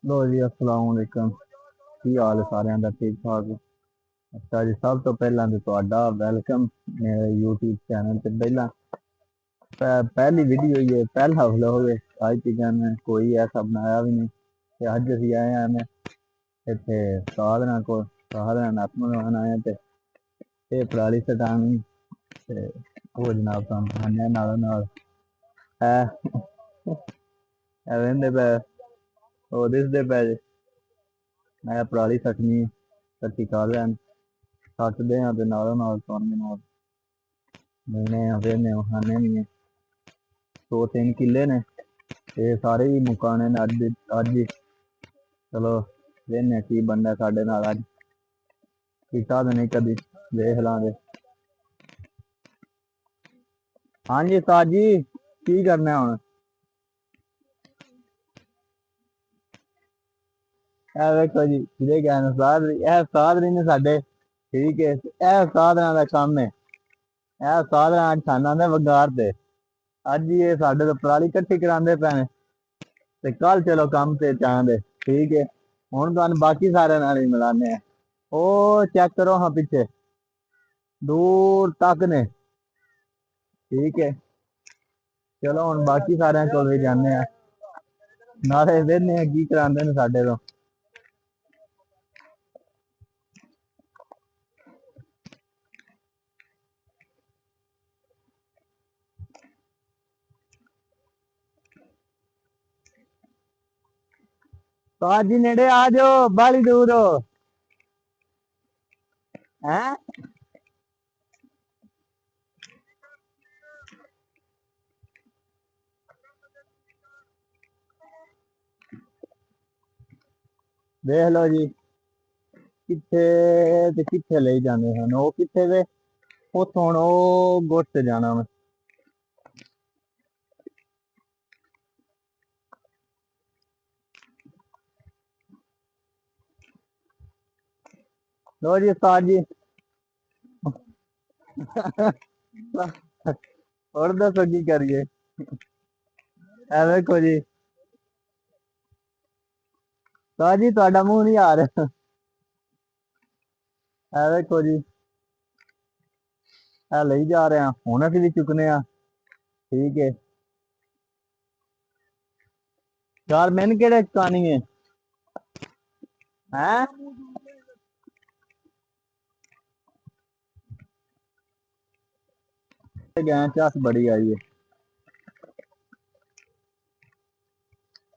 लो जी अस्सलाम वालेकुम। की हाल है साਰਿਆਂ ਦਾ ठीक ठाक। अच्छा जी, सब तो पहला तो ਤੁਹਾਡਾ वेलकम मेरे यूट्यूब चैनल ਤੇ। ਪਹਿला पहली वीडियो ये पहला व्लॉग है। आज तक मैं कोई ऐसा बनाया भी नहीं ਤੇ ਅੱਜ ਅਸੀਂ ਆਏ ਹਾਂ ਮੈਂ ਇੱਥੇ ਸਾਧਨਾ ਕੋਲ। ਸਾਧਨਾ ਨੱਥ ਮਲਵਾਉਣ ਆਏ ਤੇ ਇਹ ਪਰਾਲੀ ਸਟਾਣੀ ਤੇ ਉਹ ਜਨਾਬ ਤੁਹਾਨੂੰ ਖਾਣੇ ਨਾਲੋਂ ਨਾਲ ਹੈ ਰਹਿੰਦੇ ਪਏ ਉਹ ਦਿਸਦੇ ਪਏ। ਮੈਂ ਪਰਾਲੀ ਸੱਟਣੀ ਇਕੱਠੀ ਕਰ ਲੈਣ ਸੱਟਦੇ ਹਾਂ ਤੇ ਨਾਲੋਂ ਨਾਲ ਤੁਹਾਨੂੰ ਨਾਲ ਮਿਲਣੇ ਆ ਵੇਹਨੇ ਖਾਣੇ ਵੀ ਨੇ। 2-3 ਕਿੱਲੇ ਨੇ ਤੇ ਸਾਰੇ ਹੀ ਮੁਕਾਣੇ ਨੇ ਅੱਜ ਹੀ। ਚਲੋ ਵੇਹਨੇ ਕੀ ਬਣਦਾ ਸਾਡੇ ਨਾਲ ਅੱਜ। ਕੀਤਾ ਤਾਂ ਨਹੀਂ ਕਦੀ, ਵੇਖ ਲਾਂਗੇ। ਹਾਂਜੀ ਉਸਤਾਦ ਜੀ, ਕੀ ਕਰਨਾ ਹੁਣ? ਇਹ ਵੇਖੋ ਜੀ, ਜਿਹਦੇ ਕਹਿਣ ਉਸਤਾਦ ਇਹ ਉਸਤਾਦ ਨਹੀਂ ਨੇ ਸਾਡੇ, ਠੀਕ ਹੈ। ਇਹ ਉਸਤਾਦਾਂ ਦਾ ਕੰਮ ਹੈ। ਇਹ ਉਸਤਾਦਾਂ ਖਾਨਾ ਦੇ ਵਗਾਰ ਤੇ ਅੱਜ ਹੀ ਇਹ ਸਾਡੇ ਤੋਂ ਪਰਾਲੀ ਇਕੱਠੀ ਕਰਾਉਂਦੇ ਪਏ ਨੇ ਤੇ ਕੱਲ ਚਲੋ ਕੰਮ ਤੇ ਜਾਣਦੇ, ਠੀਕ ਹੈ। ਹੁਣ ਤੁਹਾਨੂੰ ਬਾਕੀ ਸਾਰਿਆਂ ਨਾਲ ਹੀ ਮਿਲਾਨੇ ਆ। ਉਹ ਚੈੱਕ ਕਰੋ ਹਾਂ ਪਿੱਛੇ ਦੂਰ ਤੱਕ ਨੇ, ਠੀਕ ਹੈ। ਚਲੋ ਹੁਣ ਬਾਕੀ ਸਾਰਿਆਂ ਕੋਲ ਵੀ ਜਾਂਦੇ ਆ, ਨਾਲੇ ਵੇਖਦੇ ਆ ਕੀ ਕਰਾਉਂਦੇ ਨੇ ਸਾਡੇ ਤੋਂ। ਉਸਤਾਦ ਜੀ ਨੇੜੇ ਆ ਜਾਓ, ਬਾਹਲੀ ਦੂਰ ਹੋ ਹੈ। ਦੇਖ ਲਓ ਜੀ ਕਿੱਥੇ ਤੇ ਕਿੱਥੇ ਲਈ ਜਾਂਦੇ ਹਨ। ਉਹ ਕਿੱਥੇ ਵੇ ਉੱਥੋਂ ਹੁਣ ਉਹ ਗੁੱਟ ਤੇ ਜਾਣਾ ਵਾ। ਲੋ ਜੀ ਉਸਤਾਦ ਜੀ ਹੋਰ ਦੱਸੋ ਕੀ ਕਰੀਏ। ਇਹ ਵੇਖੋ ਜੀ ਉਸਤਾਦ ਜੀ ਤੁਹਾਡਾ ਮੂੰਹ ਨਹੀਂ ਆ ਰਿਹਾ। ਇਹ ਵੇਖੋ ਜੀ ਇਹ ਲਈ ਜਾ ਰਹੇ ਆ, ਹੁਣ ਅਸੀਂ ਵੀ ਚੁੱਕਨੇ ਆ, ਠੀਕ ਹੈ। ਯਾਰ ਮੈਨੂੰ ਕਿਹੜੇ ਚੁਕਾਣੀ ਹੈ ਹੈ। ਗੈਂ ਚੱਸ ਬੜੀ ਆਈ है।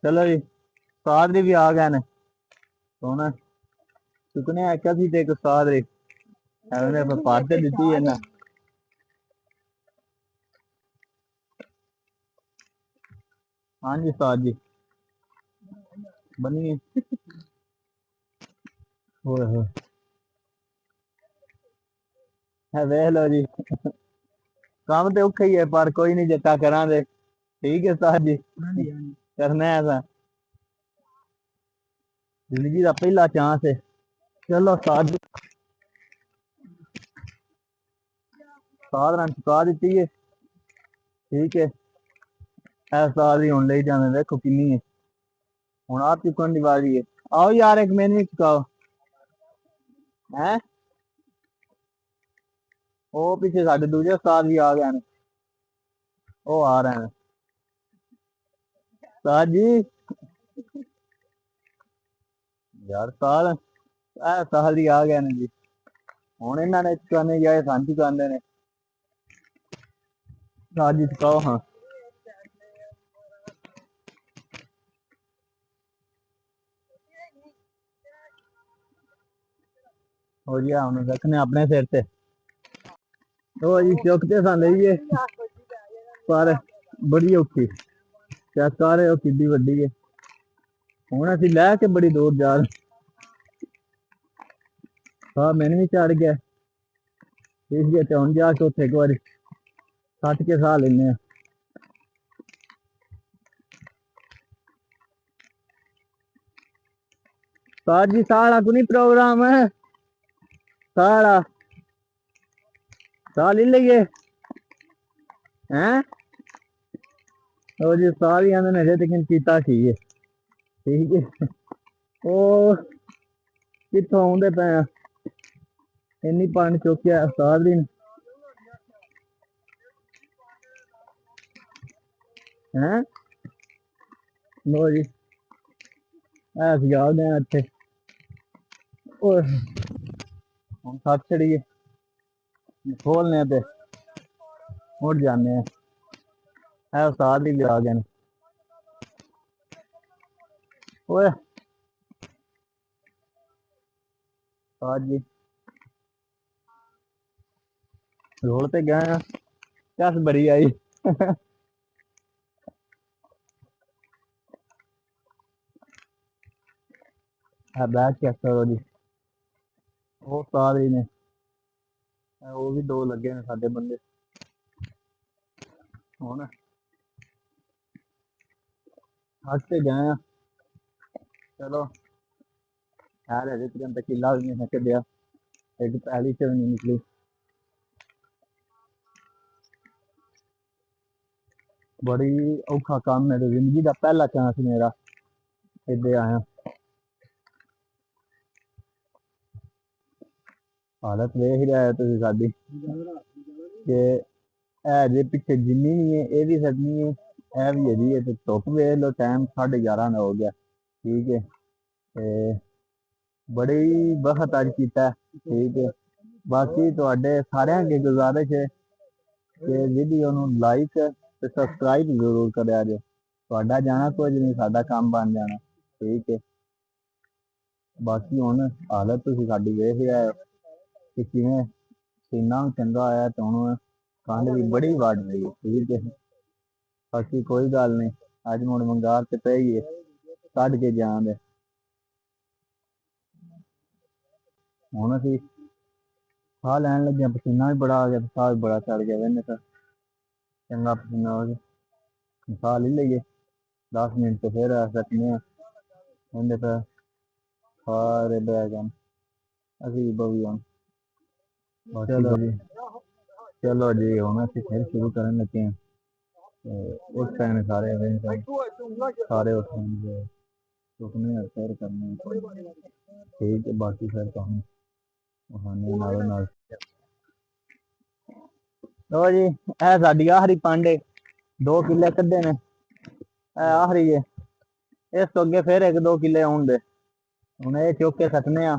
चलो जी उस्ताद जी भी आ गए ने, सोना चुकने आख्या सी ते एक उस्ताद रे एवें पार ते दित्ती है ना। हाँ जी उस्ताद जी बनी होए होए है। वेख लो जी काम तो औखा ही है पर कोई नहीं, जट्टा करा दे, ठीक है उस्ताद जी। करना है ऐसा, जिंदगी का पहला चांस है। चलो उस्ताद जी उस्ताद ने चुका दी है, ठीक है। उस्ताद ही हुन ले जाने देखो किन्नी है। हुन आप चुकन की बारी है। आओ यार एक मैंने भी चुकाओ है। वो पीछे साडे दूजे उस्ताद भी आ गए हैं, वो आ रहे हैं। उस्ताद जी यार उस्ताद उस्ताद ही आ गए हैं जी। हुन इन्होंने चुकाने जाए सन चुकाते ने। उस्ताद जी चुकाओ हाँ। हो जी हम रखने अपने सिर से। तो जी चुकते सन लीए पर बड़ी औखी चेक कर रहे हो किड्डी वड्डी है। हुन असीं लैके बड़ी दूर जा रहे। हाँ मैंने भी चढ़ गया, इसलिए तो हुन जाके उत्थे एक बारी सट के साह लेने आ। उस्ताद जी साढ़ा को नहीं प्रोग्राम है, साढ़ा साह ले लीए हैं। और जी साह भी आंदे ने अजे तक कीता ठीक है, ठीक है। ਉਹ ਕਿੱਥੋਂ ਆਉਂਦੇ ਪਏ ਆ ਇੰਨੀ ਪਾਣੀ ਚੁੱਕਿਆ ਉਸਤਾਦ ਦੀ ਹੈ ਲੋ ਜੀ ਐ ਸਜਾਦੇ ਆ ਇੱਥੇ ਓਏ ਹੁਣ ਸੱਤ ਚੜੀਏ ਖੋਲਨੇ ਆ ਤੇ ਉੱਡ ਜਾਂਦੇ ਆ ਐ ਉਸਤਾਦ ਦੀ ਆ ਗਏ ਨੇ ਓਏ ਉਸਤਾਦ ਜੀ रोड पे गए चस बड़ी आई बैग चेक करो जी वो उस्ताद ही ने वो भी दो लगे ने साडे बंदे हुण थक ते गए हैं चलो खैर अजे तक किला भी नहीं कड्डिया एक पहली च नहीं निकली बड़ी औखा काम है जिंदगी का पहला चांस मेरा इधर आया हालत वेख ही रहा है तुम साडी कि है जे पिछे जिन्नी भी है ये भी सदनी है ए भी है जी तो धुप वेख लो टाइम 11:30 हो गया ठीक है ते बड़ी वक्त अज किया ठीक है बाकी तुहाडे सारिਆਂ की गुजारिश है कि वीडियो नू लाइक ते सबसक्राइब जरूर करिया जे तुहाडा जाना कुछ नहीं साडा काम बन जाना ठीक है बाकी हुण हालत तुसीं साडी वेख ही आए कि किवें सीना भी चंगा होया ते हुण ठंड भी बड़ी वड़ रही है ठीक है बाकी कोई गल नहीं अज मुड़ मंगार ते पई है कढ के जान दे हुण असीं साह लैन लगे पसीना भी बड़ा आ गया साह भी बड़ा चढ़ गया वेने तो चंगा पसीना हो गया साह ले लीए 10 मिनट तो फिर सकने उन्हें तो सारे बैग अभी बवी हम चलो जी हम असी फिर शुरू करने लगे हैं उस टाइम सारे सारे उठने उठने फिर करने ठीक है बाकी फिर तो हम उठाने नालों नाल लो जी ए साडी आखरी पांडे 2 किले कड्डे ने आखरी है इस तो अगे फिर 1-2 किले आउण दे हुण ये चुक के सटने आ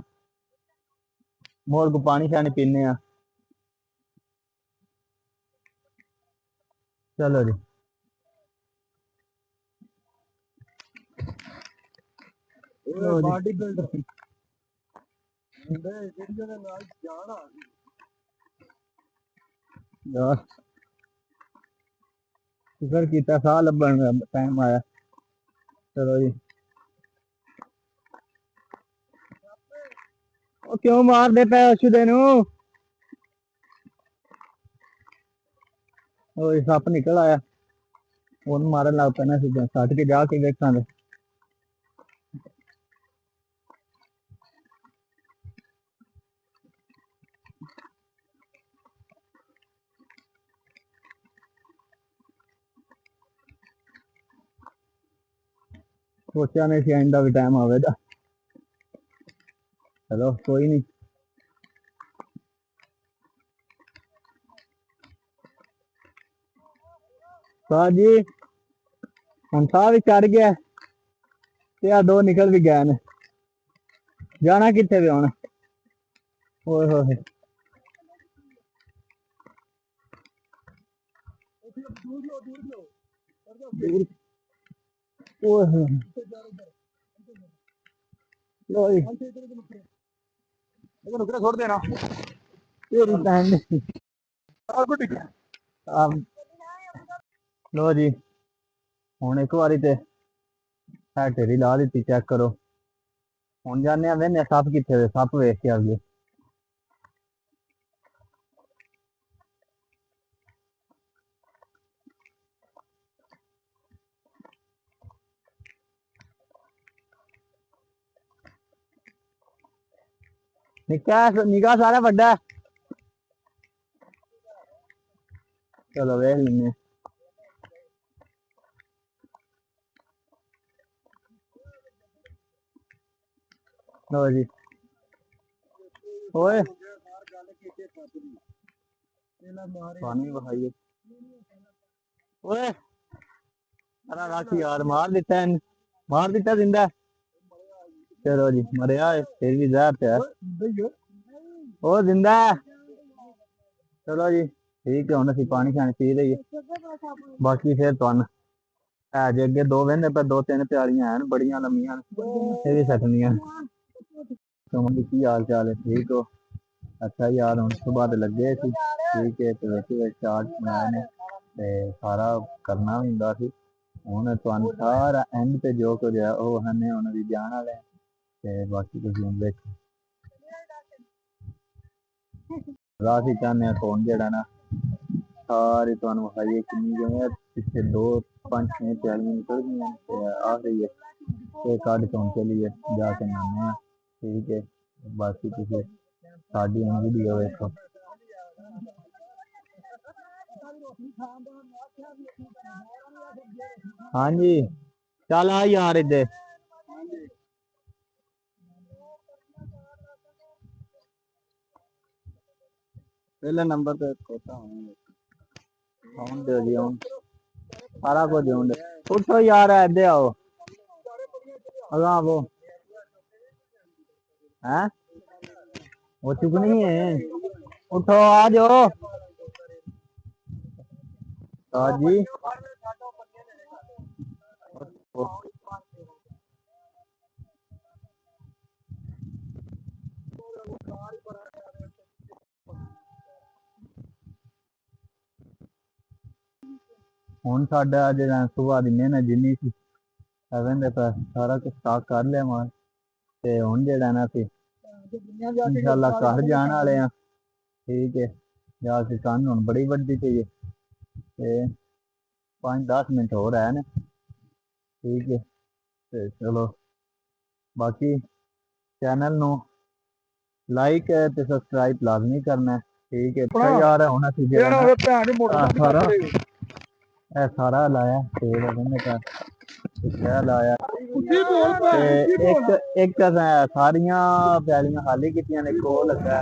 मोर को पानी शानी पीने आ चलो जी बॉडी बिल्डर फिर किया साह लभन टाइम आया चलो जी ओ क्यों मार दे पे अशुदे नू सप निकल आया ओनू मारन लग पैना सट के जाके देखा सोचा नहीं सी एंड भी टाइम आवेगा चलो कोई नहीं साह जी हम साह भी चढ़ गया ते आ 2 निकल भी गए ने जाना कितने भी होना ओए होए ओए होए लो जी छोड़ देना लो जी हुण एक बारी ते ढेरी ला दी चेक करो हुण जाने वेने सप कितने सप वेख के आगे निगाह सारा बड़ा चलो वेख लेने ਲਓ ਜੀ ਓਏ ਪਾਣੀ ਵਹਾਈਏ ਓਏ ਅਰਾ ਰਾਖੀ ਯਾਰ ਮਾਰ ਦਿੱਤਾ ਜਿੰਦਾ ਚਲੋ ਜੀ ਮਰਿਆ ਫਿਰ ਵੀ ਜ਼ਹਿਰ ਤੇ ਹੈ ਉਹ ਜਿੰਦਾ ਚਲੋ ਜੀ ਠੀਕ ਹੈ ਹੁਣ ਅਸੀਂ ਪਾਣੀ ਛਾਣੀ ਪੀ ਲਈਏ ਬਾਕੀ ਫਿਰ ਤੁਹਾਨੂੰ ਹੈ ਜੇ ਅੱਗੇ ਦੋ ਵਹਿੰਦੇ ਪਏ ਦੋ ਤਿੰਨ ਪਿਆਲੀਆਂ ਹਨ ਬੜੀਆਂ ਲੰਮੀਆਂ ਇਹ ਵੀ ਸੱਟਣੀਆਂ ਤੁਮ ਕੀ ਹਾਲ ਚਾਲ ਹੈ ਠੀਕ ਹੋ ਅੱਛਾ ਯਾਰ ਹੁਣ ਸੁਬਾਹ ਦੇ ਲੱਗੇ ਸੀ ਠੀਕ ਹੈ ਤੇ ਵਿੱਚ ਚਾਰਜ ਬਣਾਏ ਨੇ ਤੇ ਸਾਰਾ ਕਰਨਾ ਵੀ ਹੁੰਦਾ ਸੀ ਹੁਣ ਤੁਹਾਨੂੰ ਸਾਰਾ ਐਂਡ ਤੇ ਜੋ ਕੁਝ ਹੈ ਉਹ ਹਨੇ ਉਹਨਾਂ ਦੀ ਜਾਣ ਵਾਲੇ ਤੇ ਬਾਕੀ ਤੁਸੀਂ ਹੁਣ ਦੇਖੋ ਰਾਸੀ ਚਾਹਨੇ ਫੋਨ ਜਿਹੜਾ ਨਾ सारी तो हाईवे किन्नी पिछले 2-5-6 प्यालियां निकल गई आ रही है एक आध तो चलिए जाके नहाने ठीक है बाकी तुझे साड़ी वीडियो देखो हाँ जी चल आ यार इधर पहले नंबर पे कोटा जी सारा कुछ उठो यार इधर आओ अगा वो है वो चुकनी है उठो आ जाओ जी ਹੁਣ ਸਾਡਾ ਜਿਹੜਾ ਸੁਬਾਹ ਦੀ ਮਿਹਨਤ ਜਿੰਨੀ ਸੀ ਕਹਿੰਦੇ ਪਾ ਸਾਰਾ ਕੁਝ ਸਟਾਕ ਕਰ ਲਿਆ ਮਾਰ ਤੇ ਹੁਣ ਜਿਹੜਾ ਨਾ ਸੀ ਇਨਸ਼ਾਅੱਲਾ ਘਰ ਜਾਣ ਵਾਲੇ ਆ ਠੀਕ ਹੈ ਜਾਂ ਅਸੀਂ ਕੰਨ ਹੁਣ ਬੜੀ ਵੱਡੀ ਪਈ ਹੈ ਤੇ 5-10 ਮਿੰਟ ਹੋਰ ਹੈ ਨੇ ਠੀਕ ਹੈ ਤੇ ਚਲੋ ਬਾਕੀ ਚੈਨਲ ਨੂੰ ਲਾਈਕ ਤੇ ਸਬਸਕ੍ਰਾਈਬ ਲਾਜ਼ਮੀ ਕਰਨਾ ठीक है यार ਹੁਣ ਅਸੀਂ ਜਿਹੜਾ सारा लाया लाया एक सारिया पैलियां खाली कीतियां ने कोल लगा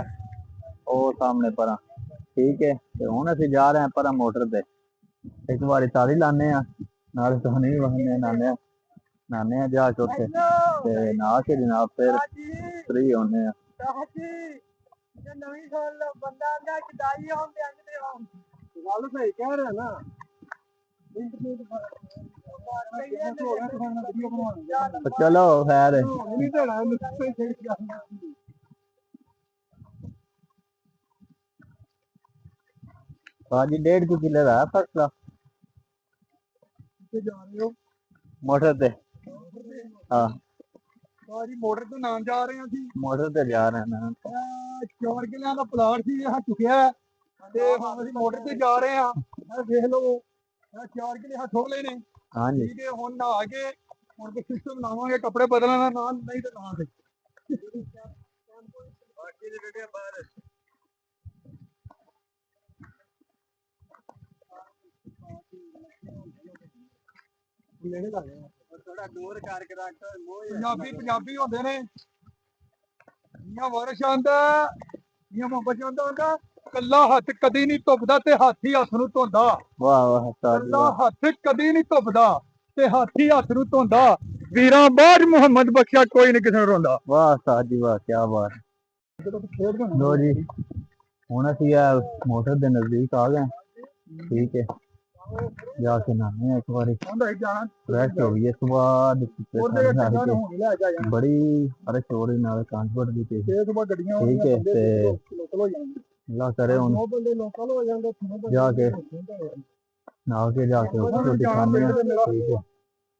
ओ सामने परा ठीक है ते हुण असीं जा रहे हैं परा मोटर ते एक बारी तारी लाने नाल नहीं वहने नाने जा के उत्थे ते नहा के जनाब फिर फ्री होने नवीं बंदा आंदा किदाई होंदे गल सही कह रहा ना चलो खैर जी 1.5 किले का फसला मोटर ते हाँ मोटर तो नाम जा रहे हैं मोटर ते जा रहे हैं 4 किलियां का प्लाट सी चुकिया ते हम मोटर ते जा रहे हैं देख लो 4 किले ठोक लेने हाँ जी ठीक है हुण नहा के हुण कुछ सिस्टम बनावांगे कपड़े बदलना ना नहीं तो ना से पंजाबी होंदे ने जियां वारिश आंदा जियां मोहब्बत आंदा होंदा कल्ला हत्थ कदी नहीं धुपदा ते हाथी हत्थ नूं धोंदा वाह वाह कल्ला हत्थ कदी नहीं धुपदा ते हाथी हत्थ नूं धोंदा वीरां बाज मुहम्मद बख्शा कोई नहीं किसे नूं रोंदा वाह उस्ताद जी वाह क्या बात लो जी हुण असीं मोटर दे नजदीक आ गए ठीक है जाके नहाने एक बारी फ्रेश हो गई सुबह बड़ी बारिश हो रही नाल ट्रांसपोर्ट दी ठीक है ते अल्लाह करे हुण जाके नहा के जाके रोटी खाने ठीक है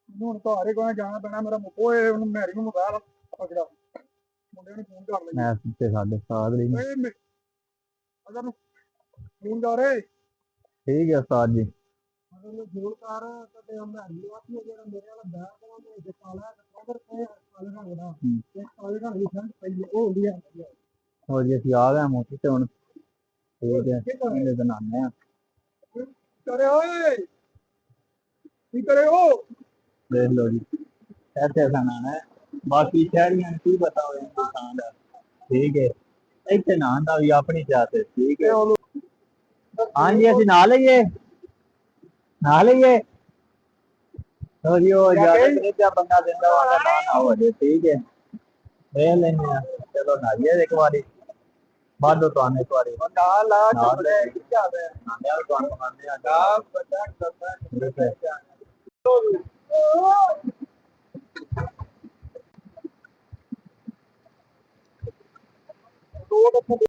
ਹੁਣ ਘਰ ਹੀ ਕੋਈ ਜਾਣਾ ਪੈਣਾ ਮੇਰਾ ਓਏ ਉਹਨੂੰ ਮੈਰੀ ਨੂੰ ਮੋਬਾਈਲ ਪਕੜਾ ਮੁੰਡੇ ਨੂੰ ਫੋਨ ਕਰ ਲਈ ਮੈਂ ਤੇ ਸਾਡੇ ਸਾਥ ਲਈ ਅਗਰ ਫੋਨ ਕਰ ਰਹੇ ਠੀਕ ਹੈ ਉਸਤਾਦ ਜੀ ਫੋਨ ਕਰ ਤੇ ਮੈਰੀ ਵਾਸੀ ਜਿਹੜਾ ਮੇਰੇ ਵਾਲਾ ਬੈਗ ਕੋਲ ਦੇ ਕਾਲਾ ਕਵਰ ਤੇ ਕਾਲੇ ਰੰਗ ਦਾ ਤੇ ਕਾਲੇ ਰੰਗ ਦੀ ਸ਼ਰਟ ਪਈ ਉਹ ਹੁੰਦੀ ਹੈ ਹੋ ਜੀ ਅਸੀਂ ਆ ਗਏ ਮੋਟਰ ਤੇ ਹੁਣ ਠੀਕ ਹੈ ਇਹਦੇ ਬਣਾਉਂਦੇ ਆ ਕਰੇ ਓਏ ਕੀ ਕਰੇ ਹੋ देख लो जी ऐसे बनाना है ਬਾਕੀ ਸ਼ਹਿਰੀਆਂ ਨੂੰ ਕੀ ਪਤਾ ਹੋਵੇ ਇਨਸਾਨ ਦਾ। ਠੀਕ ਹੈ, ਇੱਥੇ ਨਾਂ ਦਾ ਵੀ ਆਪਣੀ ਸਿਆਸਤ। ਠੀਕ ਹੈ, ਹਾਂਜੀ ਅਸੀਂ ਨਾ ਲਈਏ, ਨਾ ਲਈਏ। ਜੀ ਉਹ ਜਿਆਦਾ ਬੰਦਾ ਦਿੰਦਾ ਉਹਦਾ ਨਾਂ ਨਾ ਹੋ ਜੇ। ਠੀਕ ਹੈ, ਇਹ ਲੈਣੇ ਆ। ਚਲੋ ਨਾਈਏ ਇੱਕ ਵਾਰੀ ਬਾਦੋ ਤੁਹਾਨੂੰ ਇੱਕ ਵਾਰੀ